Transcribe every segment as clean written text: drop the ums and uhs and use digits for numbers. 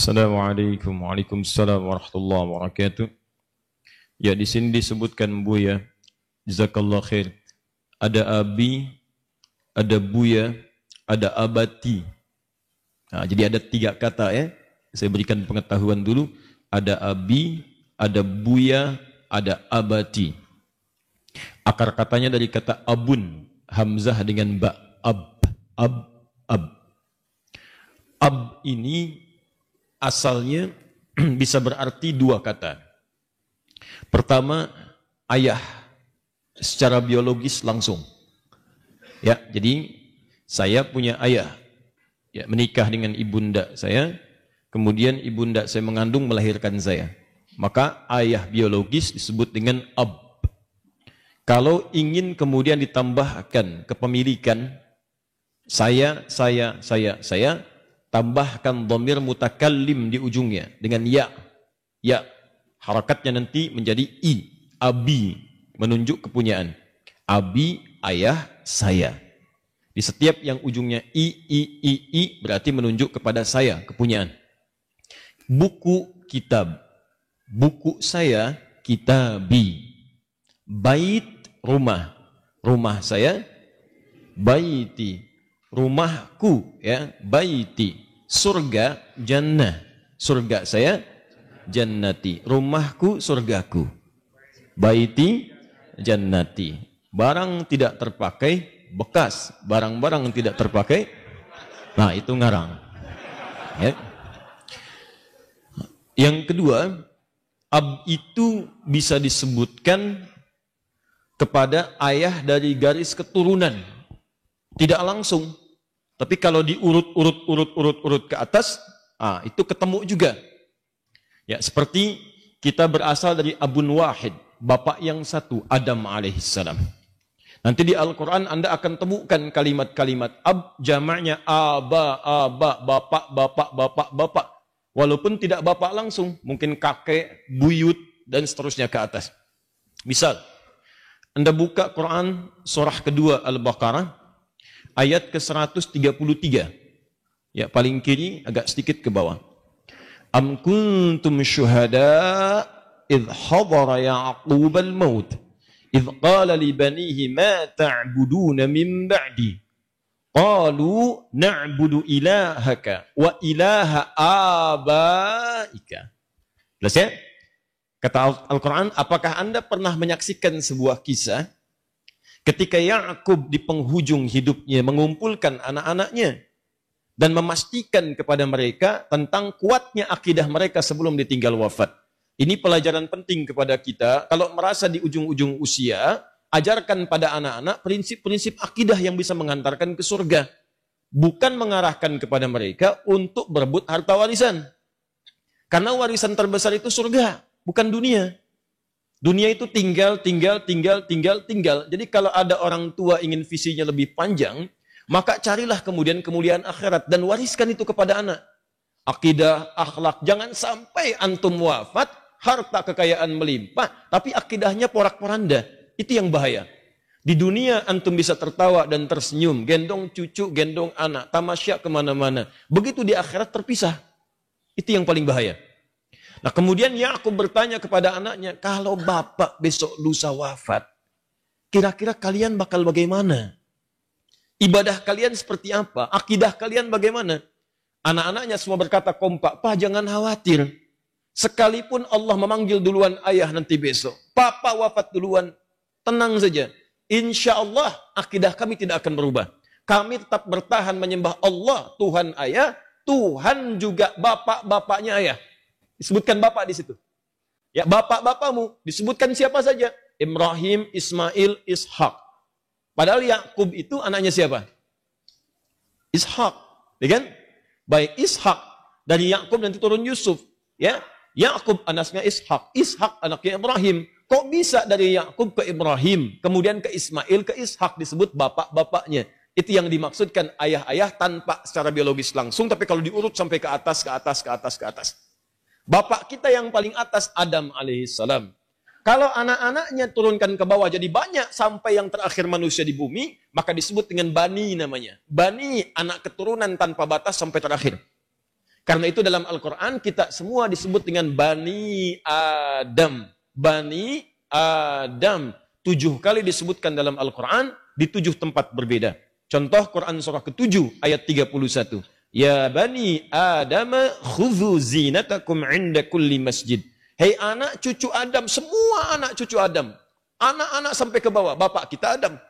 Assalamualaikum Waalaikumsalam warahmatullahi wabarakatuh. Ya, di sini disebutkan Buya, jazakallah khair. Ada abi, ada buya, ada abati. Nah, jadi ada 3 kata ya. Saya berikan pengetahuan dulu. Ada abi, ada buya, ada abati. Akar katanya dari kata abun, hamzah dengan ba, ab. Ab ini asalnya bisa berarti 2 kata. Pertama, ayah secara biologis langsung. Ya, jadi saya punya ayah. Ya, menikah dengan ibunda saya, kemudian ibunda saya mengandung melahirkan saya. Maka ayah biologis disebut dengan ab. Kalau ingin kemudian ditambahkan kepemilikan saya, tambahkan dhamir mutakallim di ujungnya dengan ya. Ya, harakatnya nanti menjadi i, abi, menunjuk kepunyaan. Abi, ayah, saya. Di setiap yang ujungnya i berarti menunjuk kepada saya, kepunyaan. Buku, kitab. Buku saya, kitabi. Bait, rumah. Rumah saya, baiti. Rumahku, ya, baiti. Surga, jannah. Surga saya, jannati. Rumahku, surgaku. Baiti, jannati. Barang tidak terpakai, bekas. Barang-barang tidak terpakai, nah itu ngarang. Ya. Yang kedua, ab itu bisa disebutkan kepada ayah dari garis keturunan. Tidak langsung, tapi kalau diurut ke atas, itu ketemu juga. Ya, seperti kita berasal dari Abun Wahid, bapak yang satu, Adam alaihissalam. Nanti di Al-Quran Anda akan temukan kalimat-kalimat ab, jamaknya aba, bapak. Walaupun tidak bapak langsung, mungkin kakek, buyut, dan seterusnya ke atas. Misal, Anda buka Quran surah kedua Al-Baqarah, ayat ke-133. Ya, paling kiri agak sedikit ke bawah. Am kuntum syuhada idh hadara Ya'qub al-maut idh qala li banihi ma ta'buduna min ba'di qalu na'budu ilahaka wa ilaha abaika. Jelas ya? Kata Al-Quran, apakah Anda pernah menyaksikan sebuah kisah ketika Ya'qub di penghujung hidupnya mengumpulkan anak-anaknya dan memastikan kepada mereka tentang kuatnya akidah mereka sebelum ditinggal wafat. Ini pelajaran penting kepada kita. Kalau merasa di ujung-ujung usia, ajarkan pada anak-anak prinsip-prinsip akidah yang bisa mengantarkan ke surga. Bukan mengarahkan kepada mereka untuk berebut harta warisan. Karena warisan terbesar itu surga, bukan dunia. Dunia itu tinggal. Jadi kalau ada orang tua ingin visinya lebih panjang, maka carilah kemudian kemuliaan akhirat dan wariskan itu kepada anak. Akidah, akhlak, jangan sampai antum wafat, harta kekayaan melimpah, tapi akidahnya porak-poranda. Itu yang bahaya. Di dunia antum bisa tertawa dan tersenyum, gendong cucu, gendong anak, tamasya kemana-mana. Begitu di akhirat terpisah. Itu yang paling bahaya. Nah, kemudian Ya'qub bertanya kepada anaknya, kalau bapak besok lusa wafat, kira-kira kalian bakal bagaimana? Ibadah kalian seperti apa? Akidah kalian bagaimana? Anak-anaknya semua berkata kompak, Pak jangan khawatir. Sekalipun Allah memanggil duluan ayah nanti besok, papa wafat duluan, tenang saja. Insya Allah akidah kami tidak akan berubah. Kami tetap bertahan menyembah Allah, Tuhan ayah, Tuhan juga bapak-bapaknya ayah. Disebutkan bapak di situ. Ya, bapak-bapakmu disebutkan siapa saja? Ibrahim, Ismail, Ishak. Padahal Ya'qub itu anaknya siapa? Ishak, ya kan? Baik, Ishak dari Ya'qub nanti turun Yusuf, ya. Ya'qub anaknya Ishak, Ishak anaknya Ibrahim. Kok bisa dari Ya'qub ke Ibrahim, kemudian ke Ismail, ke Ishak disebut bapak-bapaknya? Itu yang dimaksudkan ayah-ayah tanpa secara biologis langsung, tapi kalau diurut sampai ke atas. Bapak kita yang paling atas Adam alaihissalam. Kalau anak-anaknya turunkan ke bawah jadi banyak sampai yang terakhir manusia di bumi, maka disebut dengan bani namanya. Bani, anak keturunan tanpa batas sampai terakhir. Karena itu dalam Al-Quran kita semua disebut dengan Bani Adam. Bani Adam. 7 kali disebutkan dalam Al-Quran di 7 tempat berbeda. Contoh Quran surah ke-7 ayat 31. Ya Bani Adam khudhu zinatakum inda kulli masjid. Hei anak cucu Adam, semua anak cucu Adam. Anak-anak sampai ke bawah, bapak kita Adam.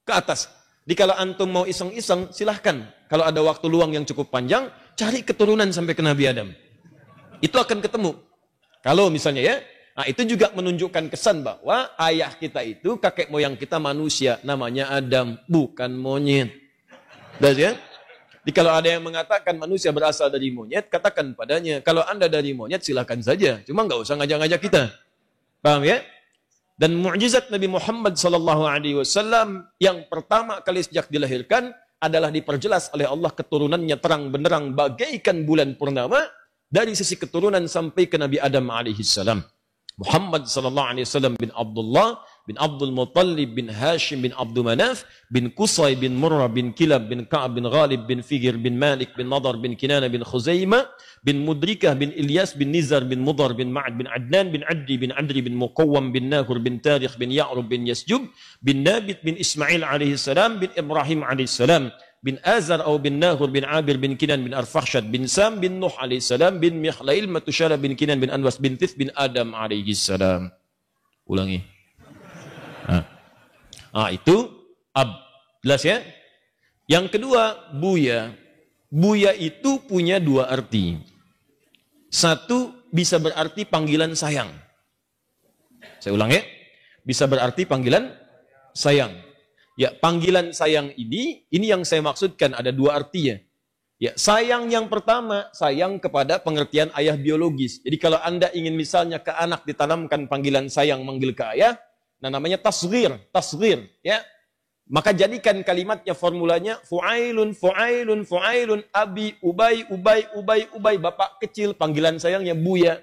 Ke atas. Jadi kalau antum mau iseng-iseng, silahkan. Kalau ada waktu luang yang cukup panjang, cari keturunan sampai ke Nabi Adam. Itu akan ketemu. Kalau misalnya ya, nah itu juga menunjukkan kesan bahwa ayah kita itu, kakek moyang kita manusia, namanya Adam, bukan monyet. Udah ya? Jadi kalau ada yang mengatakan manusia berasal dari monyet, katakan padanya, kalau anda dari monyet silahkan saja. Cuma nggak usah ngajak-ngajak kita. Paham ya? Dan mukjizat Nabi Muhammad SAW yang pertama kali sejak dilahirkan adalah diperjelas oleh Allah keturunannya terang benderang bagaikan bulan purnama dari sisi keturunan sampai ke Nabi Adam alaihissalam. Muhammad SAW bin Abdullah bin Abdul Muttalib bin Hashim bin Abdul Manaf bin Qusay bin Murrah bin Kilab bin Ka'ab bin Ghalib bin Figir bin Malik bin Nadar bin Kinana bin Khuzaimah bin Mudrikah bin Ilyas bin Nizar bin Mudar bin Ma'ad bin Adnan bin Addi bin Adri bin Muqawwam bin Nahur bin Tarikh bin Ya'rub bin Yasjub bin Nabit bin Ismail alaihissalam bin Ibrahim alaihissalam bin Azar atau bin Nahur bin Abir bin Kinan bin Arfakhshad bin Sam bin Nuh alaihissalam bin Mikhlail Matushala bin Kinan bin Anwas bin Tith bin Adam alaihissalam. Ulangi. Itu ab. Jelas ya? Yang kedua, buya. Buya itu punya 2 arti. Satu, bisa berarti panggilan sayang. Saya ulang ya. Bisa berarti panggilan sayang. Ya, panggilan sayang ini yang saya maksudkan ada 2 artinya. Ya, sayang yang pertama, sayang kepada pengertian ayah biologis. Jadi kalau Anda ingin misalnya ke anak ditanamkan panggilan sayang manggil ke ayah, nah namanya tasghir, ya. Maka jadikan kalimatnya formulanya fu'ailun, fu'ailun, fu'ailun, abi, ubay, ubay, ubay, ubay, bapak kecil, panggilan sayangnya buya.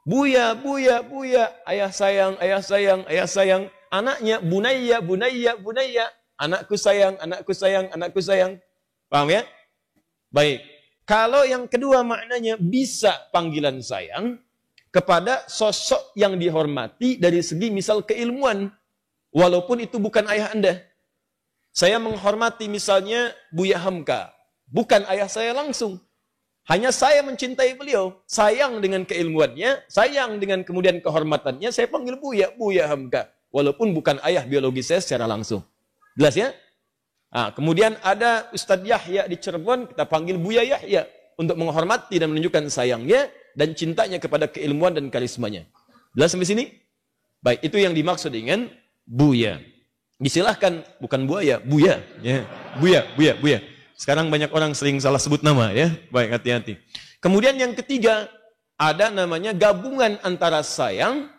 Buya, buya, buya, ayah sayang, ayah sayang, ayah sayang. Anaknya bunayya, bunayya, bunayya. Anakku sayang, anakku sayang, anakku sayang. Paham ya? Baik. Kalau yang kedua maknanya bisa panggilan sayang kepada sosok yang dihormati dari segi misal keilmuan. Walaupun itu bukan ayah Anda. Saya menghormati misalnya Buya Hamka. Bukan ayah saya langsung. Hanya saya mencintai beliau. Sayang dengan keilmuannya, sayang dengan kemudian kehormatannya, saya panggil Buya, Buya Hamka. Walaupun bukan ayah biologi saya secara langsung. Jelas ya? Nah, kemudian ada Ustadz Yahya di Cirebon, kita panggil Buya Yahya. Untuk menghormati dan menunjukkan sayangnya dan cintanya kepada keilmuan dan karismanya. Jelas sampai sini? Baik, itu yang dimaksud dengan buya. Disilahkan, bukan buaya, buya. Ya. Buya, buya, buya. Sekarang banyak orang sering salah sebut nama ya. Baik, hati-hati. Kemudian yang ketiga, ada namanya gabungan antara sayang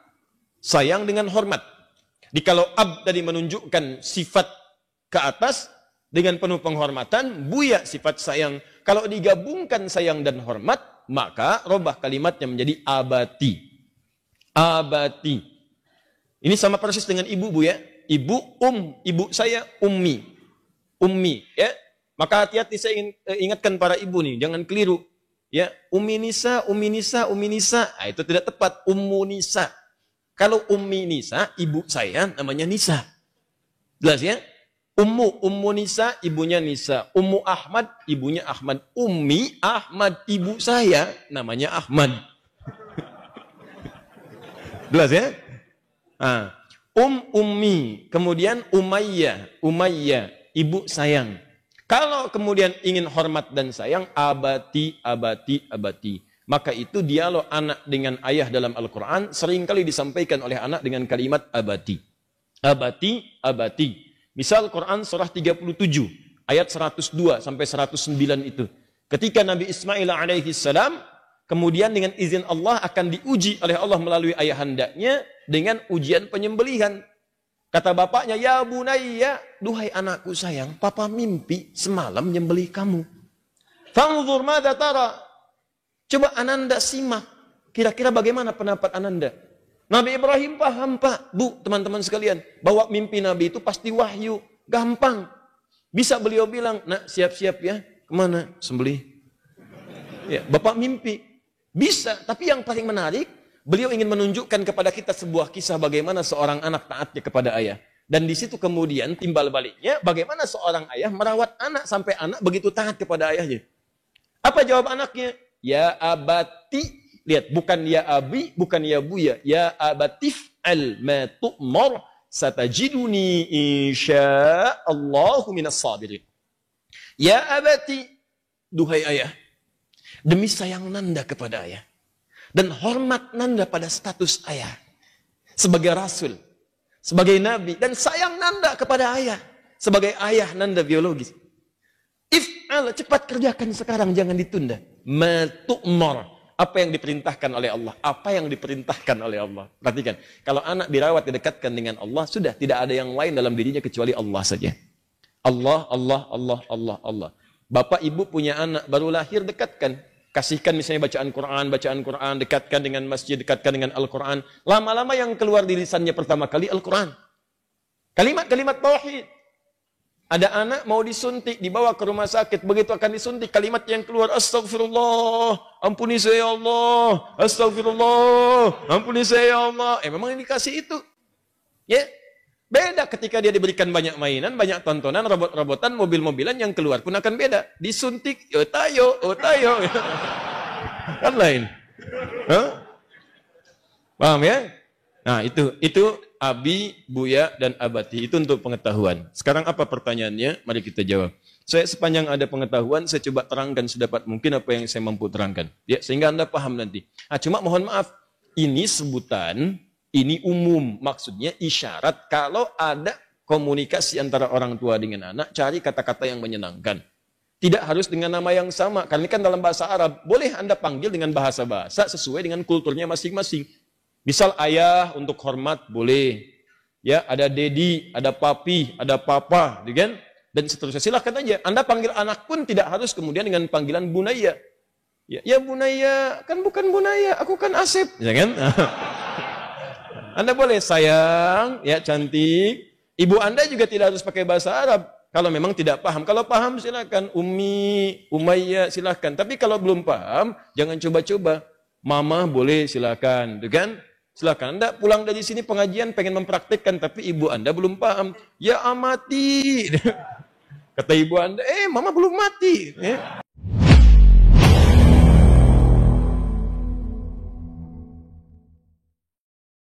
dengan hormat. Jadi kalau ab tadi menunjukkan sifat ke atas dengan penuh penghormatan, buya sifat sayang. Kalau digabungkan sayang dan hormat, maka robah kalimatnya menjadi abati. Abati. Ini sama persis dengan ibu, Bu ya. Ibu, ibu saya ummi. Ummi, ya. Maka hati-hati saya ingin ingatkan para ibu nih, jangan keliru. Ya, ummi nisa, ummi nisa, ummi nisa. Nah, itu tidak tepat, ummu nisa. Kalau ummi nisa, ibu saya namanya Nisa. Jelas ya? Ummu Nisa, ibunya Nisa. Ummu Ahmad, ibunya Ahmad. Ummi Ahmad, ibu saya namanya Ahmad. Jelas ya? Nah, ummi, kemudian Umayyah, ibu sayang. Kalau kemudian ingin hormat dan sayang, abati. Maka itu dialog anak dengan ayah dalam Al-Quran seringkali disampaikan oleh anak dengan kalimat abati. Abati. Misal Quran surah 37 ayat 102 sampai 109 itu. Ketika Nabi Ismail alaihi salam kemudian dengan izin Allah akan diuji oleh Allah melalui ayahandanya dengan ujian penyembelihan. Kata bapaknya, ya bunayya, duhai anakku sayang, papa mimpi semalam menyembelih kamu. Fanzur madza tara. Coba Ananda simak. Kira-kira bagaimana pendapat Ananda? Nabi Ibrahim paham, Pak. Bu, teman-teman sekalian. Bahwa mimpi Nabi itu pasti wahyu. Gampang. Bisa beliau bilang, nak siap-siap ya. Kemana? Sembelih. Ya, Bapak mimpi. Bisa, tapi yang paling menarik, beliau ingin menunjukkan kepada kita sebuah kisah bagaimana seorang anak taatnya kepada ayah. Dan di situ kemudian timbal baliknya, bagaimana seorang ayah merawat anak sampai anak begitu taat kepada ayahnya. Apa jawab anaknya? Ya abati. Lihat, bukan ya abi, bukan ya buya. Ya abatif al-ma tu'mar satajiduni insya'allahu minas sabirin. Ya abati, duhai ayah. Demi sayang Nanda kepada ayah. Dan hormat Nanda pada status ayah. Sebagai rasul. Sebagai nabi. Dan sayang Nanda kepada ayah. Sebagai ayah Nanda biologis. If'al, cepat kerjakan sekarang. Jangan ditunda. Ma tu'mar. Apa yang diperintahkan oleh Allah. Apa yang diperintahkan oleh Allah. Perhatikan. Kalau anak dirawat, didekatkan dengan Allah. Sudah, tidak ada yang lain dalam dirinya kecuali Allah saja. Allah, Allah, Allah, Allah, Allah. Bapak ibu punya anak baru lahir, dekatkan. Kasihkan misalnya bacaan Quran, dekatkan dengan masjid, dekatkan dengan Al-Quran. Lama-lama yang keluar di lisannya pertama kali Al-Quran. Kalimat-kalimat tauhid. Ada anak mau disuntik, dibawa ke rumah sakit. Begitu akan disuntik, kalimat yang keluar, Astagfirullah, ampuni saya ya Allah. Astagfirullah, ampuni saya ya Allah. Memang ini dikasih itu. Ya. Beda ketika dia diberikan banyak mainan, banyak tontonan, robot-robotan, mobil-mobilan, yang keluar pun akan beda. Disuntik, otayo. Kan lain. Huh? Paham ya? Nah, itu abi, buya, dan abati. Itu untuk pengetahuan. Sekarang apa pertanyaannya? Mari kita jawab. Saya sepanjang ada pengetahuan, saya coba terangkan sedapat mungkin apa yang saya mampu terangkan. Ya, sehingga Anda paham nanti. Cuma mohon maaf, ini sebutan, ini umum, maksudnya isyarat kalau ada komunikasi antara orang tua dengan anak, cari kata-kata yang menyenangkan. Tidak harus dengan nama yang sama, karena ini kan dalam bahasa Arab, boleh Anda panggil dengan bahasa-bahasa sesuai dengan kulturnya masing-masing. Misal ayah untuk hormat, boleh. Ya, ada dedi, ada papi, ada papa, kan? Dan seterusnya. Silahkan aja. Anda panggil anak pun tidak harus kemudian dengan panggilan bunaya. Ya bunaya, kan bukan bunaya, aku kan Asep. Ya kan? Anda boleh sayang, ya cantik. Ibu Anda juga tidak harus pakai bahasa Arab. Kalau memang tidak paham. Kalau paham silakan. Umi, Umayyah silakan. Tapi kalau belum paham, jangan coba-coba. Mama boleh silakan. Kan? Silakan. Anda pulang dari sini pengajian pengen mempraktikkan. Tapi ibu Anda belum paham. Ya amati. Kata ibu Anda, mama belum mati.